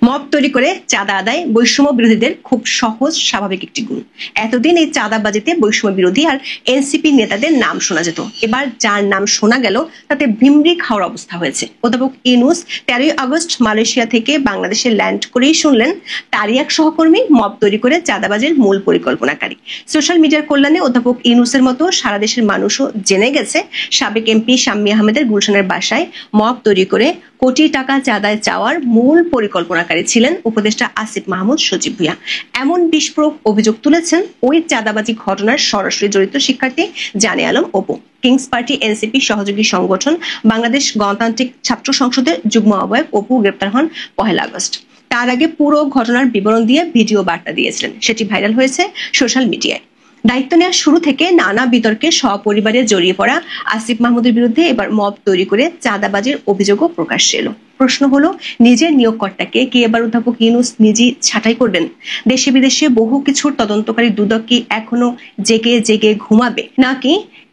Mob তৈরি করে চাঁদা আদায় বৈষম্য বিরোধীদের খুব সহজ স্বাভাবিক একটি গুণ। এতদিন এই চাঁদাবাজিতে বৈষম্য বিরোধী আর এনসিপি নেতাদের নাম শোনা যেত, এবার যার নাম শোনা গেল তাতে ভিমরি খাওয়ার অবস্থা হয়েছে। অধ্যাপক ইউনূস 13 আগস্ট মালয়েশিয়া থেকে বাংলাদেশে ল্যান্ড করেই শুনলেন তারই এক সহকর্মী মব তৈরি করে চাঁদাবাজির মূল পরিকল্পনাকারী। সোশ্যাল মিডিয়ার কল্যাণে অধ্যাপক ইউনূসের মতো সারা দেশের মানুষও জেনে গেছে সাবেক এমপি শাম্মী আহমেদের গুলশানের বাসায় মব তৈরি করে কোটি টাকা চাঁদায় চাওয়ার মূল পরিকল্পনাকারী ছিলেন উপদেষ্টা আসিফ মাহমুদ সজীব ভুঁইয়া। এমন বিস্ফোরক অভিযোগ তুলেছেন ওই চাঁদাবাজি ঘটনার সরাসরি জড়িত শিক্ষার্থী Jane Alam Apu. King's party NCP সহযোগী সংগঠন বাংলাদেশ গণতান্ত্রিক ছাত্র সংসদের যুগ্ম আহ্বায়ক অপু গ্রেপ্তার হন 1 আগস্ট। তার আগে পুরো ঘটনার বিবরণ দিয়ে ভিডিও বার্তা দিয়েছিলেন, সেটি ভাইরাল হয়েছে সোশ্যাল মিডিয়ায়। দায়িত্ব নেওয়ার শুরু থেকে নানা বিতর্কে সপরিবারে জড়িয়ে পড়া আসিফ মাহমুদের বিরুদ্ধে এবার মব তৈরি করে চাঁদাবাজির অভিযোগও প্রকাশ্যে এলো। প্রশ্ন হলো, নিজের নিয়োগকর্তাকে কি এবার অধ্যাপক ইউনূস নিজেই ছাঁটাই করবেন? দেশে বিদেশে বহু কিছুর তদন্তকারী দুদক কি এখনো জেগে জেগে ঘুমাবে, নাকি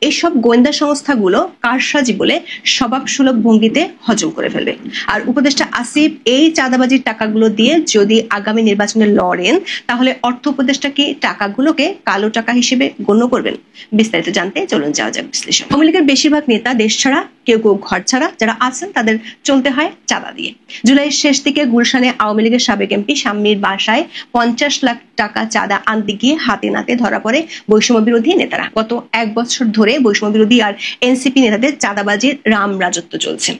এসব গোয়েন্দা সংস্থাগুলো কারসাজি বলে স্বভাবসুলভ ভঙ্গিতে হজম করে ফেলবে? আর উপদেষ্টা আসিফ এই চাঁদাবাজির টাকাগুলো দিয়ে যদি আগামী নির্বাচনে লড়েন, তাহলে অর্থ উপদেষ্টা কি টাকাগুলোকে কালো টাকা হিসেবে গণ্য করবেন? বিস্তারিত জানতে চলুন যাওয়া যাক বিশ্লেষণ। আওয়ামী লীগের বেশিরভাগ নেতা দেশ ছাড়া, কেউ কেউ ঘর ছাড়া, যারা আছেন তাদের চলতে হয় চাঁদা দিয়ে। জুলাইয়ের শেষ দিকে গুলশানে আওয়ামী লীগের সাবেক এমপি শাম্মীর বাসায় 50 লাখ টাকা চাঁদা আনতে গিয়ে হাতে নাতে ধরা পড়ে বৈষম্য বিরোধী নেতারা। গত 1 বছর ধরে বৈষম্য বিরোধী আর এনসিপি নেতাদের চাঁদাবাজির রাম রাজত্ব চলছে।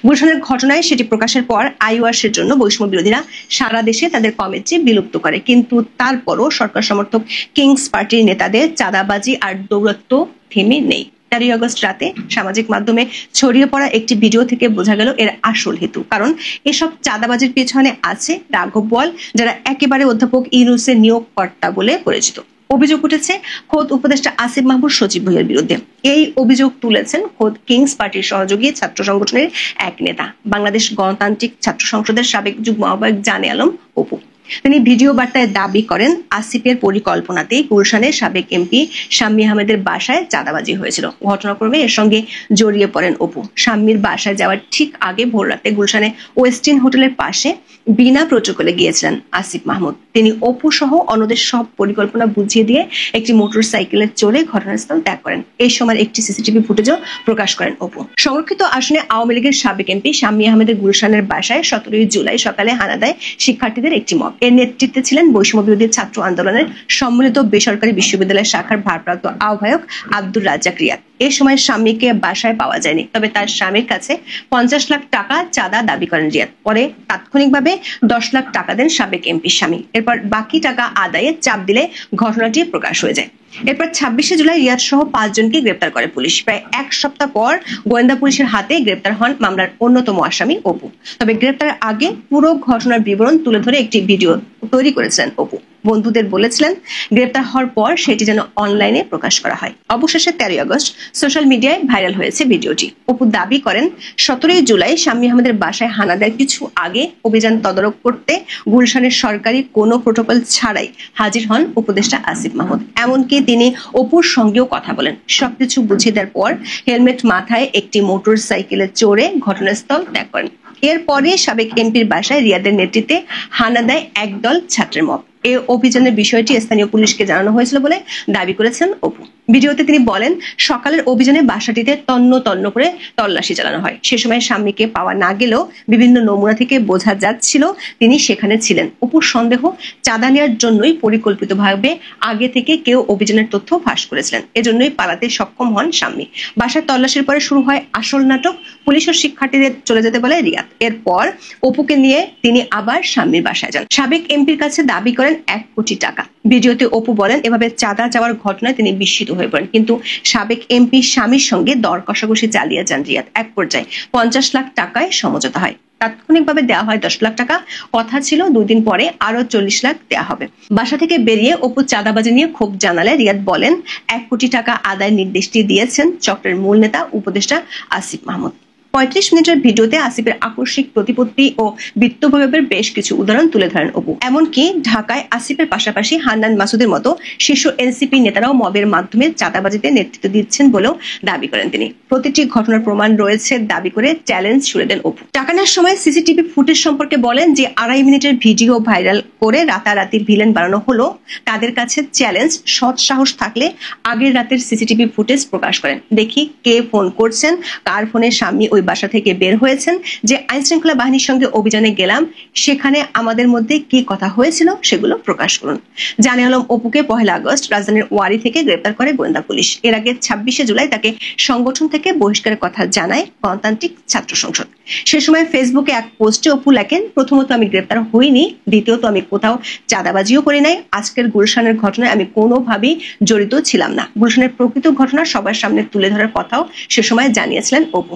গুলশানের ঘটনায় সেটি প্রকাশের পর আইওয়াসের জন্য বৈষম্য বিরোধীরা সারা দেশে তাদের কমিটি বিলুপ্ত করে, কিন্তু তারপরও সরকার সমর্থক কিংস পার্টির নেতাদের চাঁদাবাজি আর দৌরাত্ম্য থেমে নেই। 13 আগস্ট রাতে সামাজিক মাধ্যমে ছড়িয়ে পড়া একটি ভিডিও থেকে বোঝা গেল এর আসল হেতু। কারণ এসব চাঁদাবাজির পেছনে আছে রাঘব বোয়াল, যারা একেবারে অধ্যাপক ইউনূসের নিয়োগকর্তা বলে পরিচিত। অভিযোগ উঠেছে খোদ উপদেষ্টা আসিফ মাহমুদ সজীব ভুঁইয়ার বিরুদ্ধে। এই অভিযোগ তুলেছেন খোদ কিংস পার্টির সহযোগী ছাত্র সংগঠনের এক নেতা, বাংলাদেশ গণতান্ত্রিক ছাত্র সংসদের সাবেক যুগ্ম আহ্বায়ক জানে আলম অপু। তিনি ভিডিও বার্তায় দাবি করেন আসিফের পরিকল্পনাতেই গুলশানের সাবেক এমপি শাম্মী আহমেদের বাসায় চাঁদাবাজি হয়েছিল। ঘটনাক্রমে এর সঙ্গে জড়িয়ে পড়েন অপু। শাম্মীর বাসায় যাওয়ার ঠিক আগে ভোর রাতে গুলশানে ওয়েস্টিন হোটেলের পাশে বিনা প্রটোকলে গিয়েছিলেন আসিফ মাহমুদ। তিনি অপু সহ অন্যদের সব পরিকল্পনা বুঝিয়ে দিয়ে একটি মোটর সাইকেলে চড়ে ঘটনাস্থল ত্যাগ করেন। এই সময় একটি সিসিটিভি ফুটেজও প্রকাশ করেন অপু। সংরক্ষিত আসনে আওয়ামী লীগের সাবেক এমপি শাম্মী আহমেদের গুলশানের বাসায় 17 জুলাই সকালে হানা দেয় শিক্ষার্থীদের একটি মব। এর নেতৃত্বে ছিলেন বৈষম্য বিরোধী ছাত্র আন্দোলনের সম্মিলিত বেসরকারি বিশ্ববিদ্যালয় শাখার ভারপ্রাপ্ত আহ্বায়ক আব্দুর রাজ্জাক রিয়াদ। এই সময় স্বামীকে বাসায় পাওয়া যায়নি, তবে তার স্বামীর কাছে 50 লাখ টাকা চাঁদা দাবি করেন রিয়াদ। পরে তাৎক্ষণিকভাবে 10 লাখ টাকা দেন সাবেক এমপি স্বামী। এরপর বাকি টাকা আদায়ে চাপ দিলে ঘটনাটি প্রকাশ হয়ে যায়। এরপর 26 জুলাই রিয়াদ সহ 5 জনকে গ্রেপ্তার করে পুলিশ। প্রায় 1 সপ্তাহ পর গোয়েন্দা পুলিশের হাতে গ্রেপ্তার হন মামলার অন্যতম আসামি অপু। তবে গ্রেপ্তারের আগে পুরো ঘটনার বিবরণ তুলে ধরে একটি ভিডিও তৈরি করেছিলেন অপু। বন্ধুদের বলেছিলেন গ্রেপ্তার হওয়ার পর সেটি যেন অনলাইনে প্রকাশ করা হয়। অবশেষে 13 আগস্ট সোশ্যাল মিডিয়ায় ভাইরাল হয়েছে ভিডিওটি। অপু দাবি করেন 17 জুলাই শাম্মী আহমেদের বাসায় হানা দেওয়ার কিছু আগে অভিযান তদারক করতে গুলশানের সরকারি কোনো প্রোটোকল ছাড়াই হাজির হন উপদেষ্টা আসিফ মাহমুদ। এমনকি তিনি অপুর সঙ্গেও কথা বলেন। সবকিছু বুঝিয়ে দেওয়ার পর হেলমেট মাথায় একটি মোটর সাইকেলে চড়ে ঘটনাস্থল ত্যাগ করেন। এরপরে সাবেক এমপির বাসায় রিয়াদের নেতৃত্বে হানা দেয় একদল ছাত্রের মব। এই অভিযানের বিষয়টি স্থানীয় পুলিশকে জানানো হয়েছিল বলে দাবি করেছেন অপু। ভিডিওতে তিনি বলেন, সকালের অভিযানে বাসাটিতে তন্ন তন্ন করে তল্লাশি চালানো হয়। সে সময় স্বামীকে পাওয়া না গেলেও বিভিন্ন নমুনা থেকে বোঝা যাচ্ছিল তিনি সেখানে ছিলেন। অপুর সন্দেহ চাঁদা নেওয়ার জন্যই পরিকল্পিতভাবে আগে থেকে কেউ অভিযানের তথ্য ফাঁস করেছিলেন। এজন্যই পালাতে সক্ষম হন স্বামী। বাসার তল্লাশির পরে শুরু হয় আসল নাটক। পুলিশ ও শিক্ষার্থীদের চলে যেতে বলে রিয়াদ। এরপর অপুকে নিয়ে তিনি আবার স্বামীর বাসায় যান। সাবেক এমপির কাছে দাবি করেন 1 কোটি টাকা। ভিডিওতে অপু বলেন এভাবে চাঁদা চাওয়ার ঘটনায় তিনি বিস্মিত হয়ে পড়েন, কিন্তু সাবেক এমপি স্বামীর সঙ্গে দর কষাকষি চালিয়ে যান রিয়াদ। এক পর্যায়ে 50 লাখ টাকায় সমঝোতা হয়। তাৎক্ষণিকভাবে দেওয়া হয় 10 লাখ টাকা। কথা ছিল 2 দিন পরে আরো 40 লাখ দেওয়া হবে। বাসা থেকে বেরিয়ে অপু চাঁদাবাজি নিয়ে ক্ষোভ জানালে রিয়াদ বলেন 1 কোটি টাকা আদায়ের নির্দেশটি দিয়েছেন চক্রের মূল নেতা উপদেষ্টা আসিফ মাহমুদ। 35 মিনিটের ভিডিওতে আসিফের আকস্মিক প্রতিপত্তি ও বিত্তবয়বের বেশ কিছু উদাহরণ তুলে ধরেন অপু। এমনকি ঢাকায় আসিফের পাশাপাশি হান্নান মাসুদের মতো শীর্ষ এনসিপি নেতারাও মবের মাধ্যমে চাঁদাবাজিতে নেতৃত্ব দিচ্ছেন বলেও দাবি করেন তিনি। প্রতিটি ঘটনার প্রমাণ রয়েছে দাবি করে চ্যালেঞ্জ ছুড়ে দেন অপু। টাকা নেওয়ার সময় সিসিটিভি ফুটেজ সম্পর্কে বলেন যে 2.5 মিনিটের ভিডিও ভাইরাল করে রাতারাতি ভিলেন বানানো হলো। তাদের কাছে চ্যালেঞ্জ, সৎ সাহস থাকলে আগের রাতের সিসিটিভি ফুটেজ প্রকাশ করেন, দেখি কে ফোন করছেন, কার ফোনে স্বামী ওই বাসা থেকে বের হয়েছেন, যে আইন শৃঙ্খলা বাহিনীর সঙ্গে অভিযানে গেলাম সেখানে আমাদের মধ্যে কি কথা হয়েছিল সেগুলো প্রকাশ করুন। জানে আলম অপুকে 1 আগস্ট রাজধানীর ওয়ারি থেকে গ্রেপ্তার করে গোয়েন্দা পুলিশ। এর আগে 26শে জুলাই তাকে সংগঠন থেকে বহিষ্কারের কথা জানায় গণতান্ত্রিক ছাত্র সংসদ। সে সময় ফেসবুকে এক পোস্টে অপু লেখেন, প্রথমত আমি গ্রেপ্তার হইনি, দ্বিতীয়ত আমি কোথাও চাঁদাবাজিও করি নাই, আজকের গুলশানের ঘটনায় আমি কোনোভাবেই জড়িত ছিলাম না। গুলশানের প্রকৃত ঘটনা সবার সামনে তুলে ধরার কথাও সে সময় জানিয়েছিলেন অপু।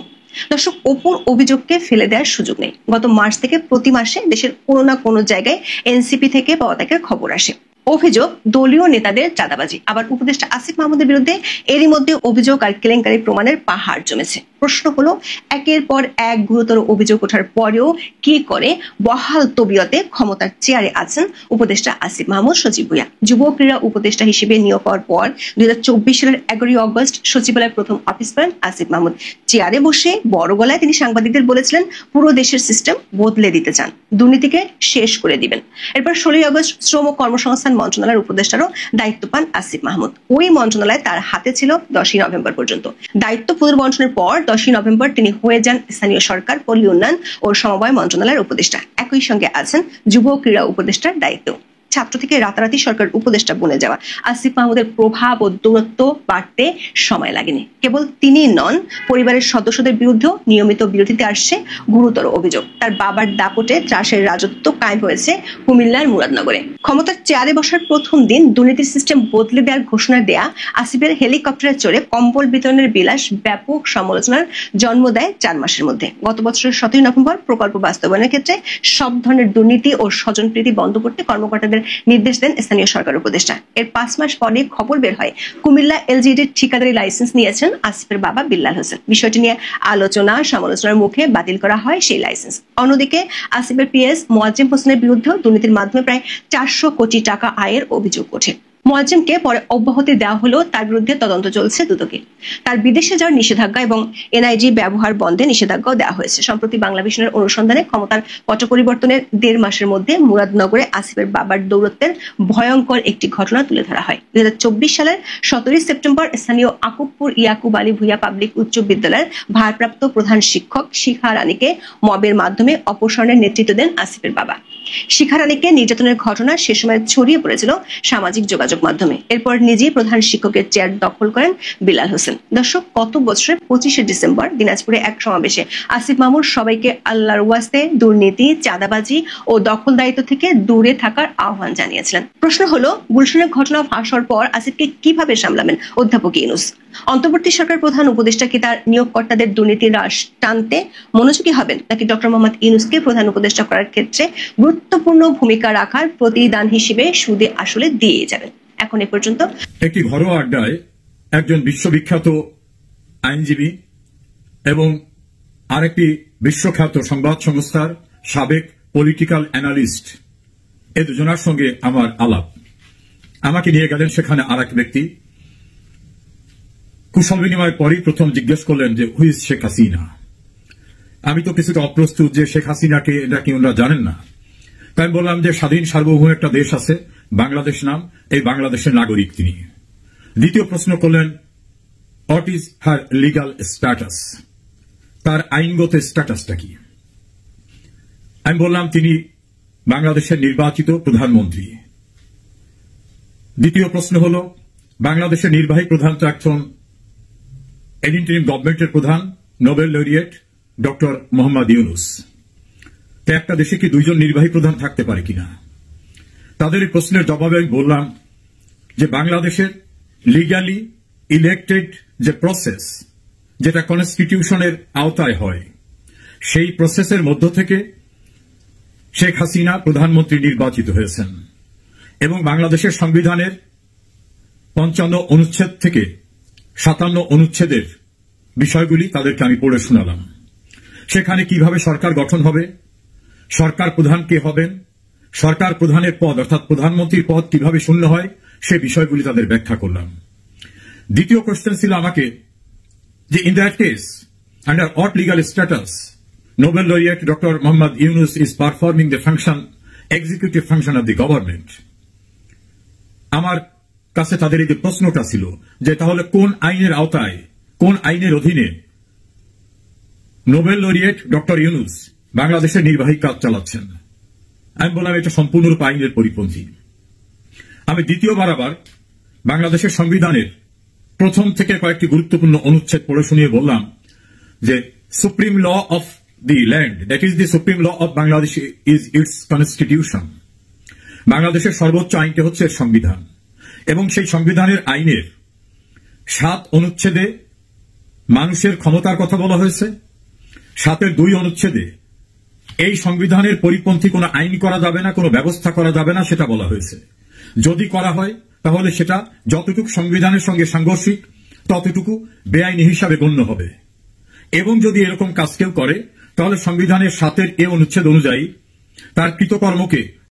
দর্শক, অপুর অভিযোগকে ফেলে দেওয়ার সুযোগ নেই। গত মার্চ থেকে প্রতি মাসে দেশের কোনো না কোনো জায়গায় এনসিপি থেকে পদত্যাগের খবর আসে। অভিযোগ দলীয় নেতাদের চাঁদাবাজি। আবার উপদেষ্টা আসিফ মাহমুদের বিরুদ্ধে এরই মধ্যে অভিযোগ আর কেলেঙ্কারি প্রমাণের পাহাড় জমেছে। প্রশ্ন হলো, একের পর এক গুরুতর অভিযোগ ওঠার পরেও কি করে বহাল তবিয়তে ক্ষমতার চেয়ারে আছেন উপদেষ্টা আসিফ মাহমুদ সচিব ভূঁইয়া। যুব ক্রীড়া উপদেষ্টা হিসেবে নিয়োগ হওয়ার পর 2024 সালের 11 আগস্ট সচিবালয়ের প্রথম অফিস করেন আসিফ মাহমুদ। চেয়ারে বসে বড় গলায় তিনি সাংবাদিকদের বলেছিলেন, পুরো দেশের সিস্টেম বদলে দিতে চান, দুর্নীতিকে শেষ করে দিবেন। এরপর 16 আগস্ট শ্রম ও কর্মসংস্থান মন্ত্রণালয়ের উপদেষ্টারও দায়িত্ব পান আসিফ মাহমুদ। ওই মন্ত্রণালয় তার হাতে ছিল 10 নভেম্বর পর্যন্ত। দায়িত্ব পুনর্বন্টনের পর 10 নভেম্বর তিনি হয়ে যান স্থানীয় সরকার, পল্লী উন্নয়ন ও সমবায় মন্ত্রণালয়ের উপদেষ্টা। একই সঙ্গে আছেন যুব ক্রীড়া উপদেষ্টার দায়িত্ব। ছাত্র থেকে রাতারাতি সরকার উপদেষ্টা বনে যাওয়া আসিফ মাহমুদের প্রভাব ও দূরত্ব বাড়তে সময় লাগেনি। কেবল তিনি নন, পরিবারের সদস্যদের বিরুদ্ধেও নিয়মিত বিরোধিতা আসছে গুরুতর অভিযোগ। তার বাবার দাপটে ত্রাসের রাজত্ব কায়েম হয়েছে কুমিল্লার মুরাদনগরে। ক্ষমতার চেয়ারে বসার প্রথম দিন দুর্নীতির সিস্টেম বদলে দেওয়ার ঘোষণা দেয়া আসিফের হেলিকপ্টারে চড়ে কম্বল বিতরণের বিলাস ব্যাপক সমালোচনার জন্ম দেয় 4 মাসের মধ্যে। গত বছরের 17 নভেম্বর প্রকল্প বাস্তবায়নের ক্ষেত্রে সব ধরনের দুর্নীতি ও স্বজনপ্রীতি বন্ধ করতে কর্মকর্তাদের নির্দেশ দেন স্থানীয় সরকার উপদেষ্টা। এর 5 মাস পরে খবর বের হয় কুমিল্লা এলজিডির ঠিকাদারি লাইসেন্স নিয়েছেন আসিফের বাবা বিল্লাল হোসেন। বিষয়টি নিয়ে আলোচনা সমালোচনার মুখে বাতিল করা হয় সেই লাইসেন্স। অন্যদিকে আসিফের পিএস মোয়াজ্জেম হোসেনের বিরুদ্ধেও দুর্নীতির মাধ্যমে প্রায় 400 কোটি টাকা আয়ের অভিযোগ ওঠে। মোয়াজ্জেমকে পরে অব্যাহতি দেওয়া হলেও তার বিরুদ্ধে তদন্ত চলছে দুদকে। তার বিদেশে যাওয়ার নিষেধাজ্ঞা এবং এনআইজি ব্যবহার বন্ধে নিষেধাজ্ঞাও দেওয়া হয়েছে। সম্প্রতি বাংলাভিশনের অনুসন্ধানে ক্ষমতার পট পরিবর্তনের 1.5 মাসের মধ্যে মুরাদনগরে আসিফের বাবার দৌরত্বের ভয়ঙ্কর একটি ঘটনা তুলে ধরা হয়। 2024 সালের 17 সেপ্টেম্বর স্থানীয় আকুবপুর ইয়াকুব আলী ভূঁইয়া পাবলিক উচ্চ বিদ্যালয়ের ভারপ্রাপ্ত প্রধান শিক্ষক শিখা রানীকে মবের মাধ্যমে অপসারণের নেতৃত্ব দেন আসিফের বাবা। শিখা রানীকে নির্যাতনের ঘটনা সে সময় ছড়িয়ে পড়েছিল সামাজিক যোগাযোগ মাধ্যমে। এরপর নিজেই প্রধান শিক্ষকের চেয়ার দখল করেন বিল্লাল হোসেন। দর্শক, গত বছরের 25শে ডিসেম্বর দিনাজপুরে এক সমাবেশে আসিফ মাহমুদ সবাইকে আল্লাহর ওয়াস্তে দুর্নীতি, চাঁদাবাজি ও দখলদারিত্ব থেকে দূরে থাকার আহ্বান জানিয়েছিলেন। প্রশ্ন হলো, গুলশানের ঘটনা ফাঁস হওয়ার পর আসিফকে কিভাবে সামলাবেন অধ্যাপক ইউনূস? অন্তর্বর্তী সরকার প্রধান উপদেষ্টা কি তার নিয়োগকর্তাদের দুর্নীতি হ্রাস টানতে মনোযোগী হবেন, নাকি ডক্টর মোহাম্মদ ইউনূসকে প্রধান উপদেষ্টা করার ক্ষেত্রে গুরুত্বপূর্ণ ভূমিকা রাখার প্রতিদান হিসেবে সুদে আসলে দিয়ে যাবেন? এখন এ পর্যন্ত একটি ঘরোয়া আড্ডায় একজন বিশ্ববিখ্যাত আইনজীবী এবং আরেকটি বিশ্বখ্যাত সংবাদ সংস্থার সাবেক পলিটিক্যাল অ্যানালিস্ট, এই দুজনের সঙ্গে আমার আলাপ। আমাকে নিয়ে গেলেন সেখানে আর এক ব্যক্তি। কুশল বিনিময়ের পরই প্রথম জিজ্ঞেস করলেন যে হু ইজ শেখ হাসিনা। আমি তো কিছুটা অপ্রস্তুত যে শেখ হাসিনাকে এটা কি ওনারা জানেন না। তাই আমি বললাম যে স্বাধীন সার্বভৌম একটা দেশ আছে, বাংলাদেশ নাম, এই বাংলাদেশের নাগরিক তিনি। দ্বিতীয় প্রশ্ন করলেন what is her legal status, তার আইনগত স্ট্যাটাসটা কি। আমি বললাম তিনি বাংলাদেশের নির্বাচিত প্রধানমন্ত্রী। দ্বিতীয় প্রশ্ন হল বাংলাদেশের নির্বাহী প্রধান তো একজন ইন্টারিম গভর্নমেন্টের প্রধান, Nobel laureate doctor Mohammad Yunus. তো একটা দেশে কি 2জন নির্বাহী প্রধান থাকতে পারে কিনা? তাদের এই প্রশ্নের জবাবে আমি বললাম যে বাংলাদেশের লিগালি ইলেক্টেড যে প্রসেস, যেটা কনস্টিটিউশনের আওতায় হয়, সেই প্রসেসের মধ্য থেকে শেখ হাসিনা প্রধানমন্ত্রী নির্বাচিত হয়েছেন এবং বাংলাদেশের সংবিধানের 55 অনুচ্ছেদ থেকে 57 অনুচ্ছেদের বিষয়গুলি তাদেরকে আমি পড়ে শোনালাম। সেখানে কিভাবে সরকার গঠন হবে, সরকার প্রধান কে হবেন, সরকার প্রধানের পদ অর্থাৎ প্রধানমন্ত্রীর পদ কিভাবে শূন্য হয়, সে বিষয়গুলি তাদের ব্যাখ্যা করলাম। দ্বিতীয় কোশ্চেন ছিল আমাকে যে in that case under what legal status Nobel laureate doctor Mohammad Yunus is performing the function executive function of the government. আমার কাছে তাদের এই যে প্রশ্নটা ছিল যে তাহলে কোন আইনের আওতায়, কোন আইনের অধীনে নোবেল লরিয়েট ডক্টর ইউনুস বাংলাদেশের নির্বাহী কাজ চালাচ্ছেন। আমি বললাম এটা সম্পূর্ণরূপে আইনের পরিপন্থী। আমি দ্বিতীয়বার আবার বাংলাদেশের সংবিধানের প্রথম থেকে কয়েকটি গুরুত্বপূর্ণ অনুচ্ছেদ পড়ে শুনিয়ে বললাম যে supreme law of the land, that is the supreme law of Bangladesh is its constitution. বাংলাদেশের সর্বোচ্চ আইনটি হচ্ছে সংবিধান, এবং সেই সংবিধানের আইনের 7 অনুচ্ছেদে মানুষের ক্ষমতার কথা বলা হয়েছে। 7-এর 2 অনুচ্ছেদে এই সংবিধানের পরিপন্থী কোনো আইন করা যাবে না, কোনো ব্যবস্থা করা যাবে না, সেটা বলা হয়েছে। যদি করা হয় তাহলে সেটা যতটুকু সংবিধানের সঙ্গে সাংঘর্ষিক ততটুকু বেআইনি হিসাবে গণ্য হবে, এবং যদি এরকম কাজ কেউ করে তাহলে সংবিধানের 7-এর এ অনুচ্ছেদ অনুযায়ী তার কৃতকর্মকে